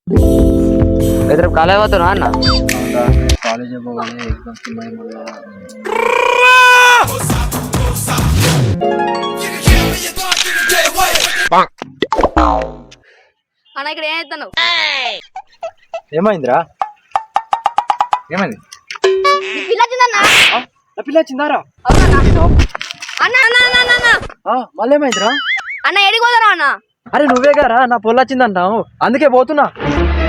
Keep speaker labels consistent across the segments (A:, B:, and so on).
A: రేపు కాలేజ్ పోతున్నా అన్న
B: కాలేజ్ పోవాలి ఎగ్జామ్స్ ఉన్నాయి మళ్ళీ
C: అన్న ఇక్కడ ఏం చేస్తున్నావు?
B: ఏమైందిరా ఏమైంది
C: పిల్ల వచ్చిందన్న.
B: నా పిల్ల వచ్చిందారా
C: అన్న అన్న అన్న అన్న అన్న
B: మళ్ళీ ఏమైందిరా
C: అన్న ఎడికి పోతారా అన్న?
B: అరే నువ్వే గారా నా పొల్ల వచ్చిందంటావు అందుకే పోతున్నా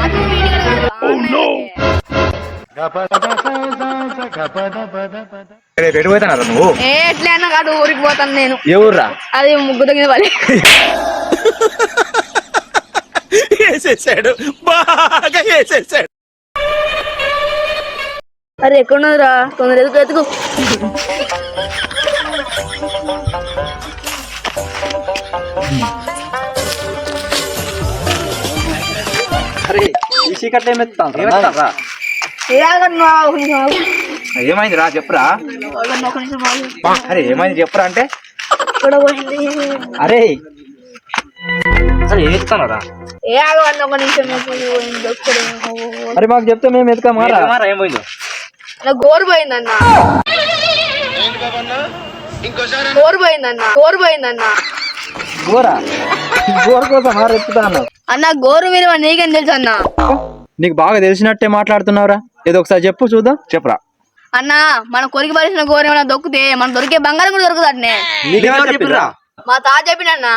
C: అది మీ ఇంటికి కాదు.
B: రేపు ఎటు పోతానారా నువ్వు
C: ఏ ఎట్లే అన్న కాదు ఊరికి పోతాను నేను.
B: ఏ ఊర్రా
C: అది ముగ్గురు మీద పడి
D: వేసేసాడు బాగా వేసేసాడు.
C: అరే ఎక్కడున్నదిరా కొందరు ఎదుగు ఎదుగు.
B: అరే ఈ చీకట్లో ఏమెత్తారా
C: ఏ ఆగన్నా ఒక నిమిషం ఆగు.
B: ఏమైంది రా చెప్పురా
C: ఆగన్నా ఒక నిమిషం ఆగు.
B: అరే ఏమైంది చెప్పురా అంటే
C: ఇక్కడ పోయింది.
B: అరే అరే ఏస్తానరా
C: ఏ ఆగన్నా ఒక నిమిషం పోయింది. ఒక్కడేమో.
B: అరే మాకు చెప్తే మేము ఎత్తుకామారా ఏమైందో
C: నా గోరు పోయిందన్న. గోరు పోయిందన్న.
B: గోరా గోరు కోసం ఎత్తుతా అన్నావు
C: అన్న గోరు విలువ నీకేం తెలుసు అన్న?
B: నీకు బాగా తెలిసినట్టే మాట్లాడుతున్నావురా ఏదో ఒకసారి చెప్పు చూద్దాం చెప్పురా
C: అన్న మన కొరికి పరిచిన గోరు ఏమైనా దొక్కితే మనం దొరికే బంగారం కూడా దొరకదు అట్నే.
B: చెప్పురా
C: మా తాత చెప్పినన్నా.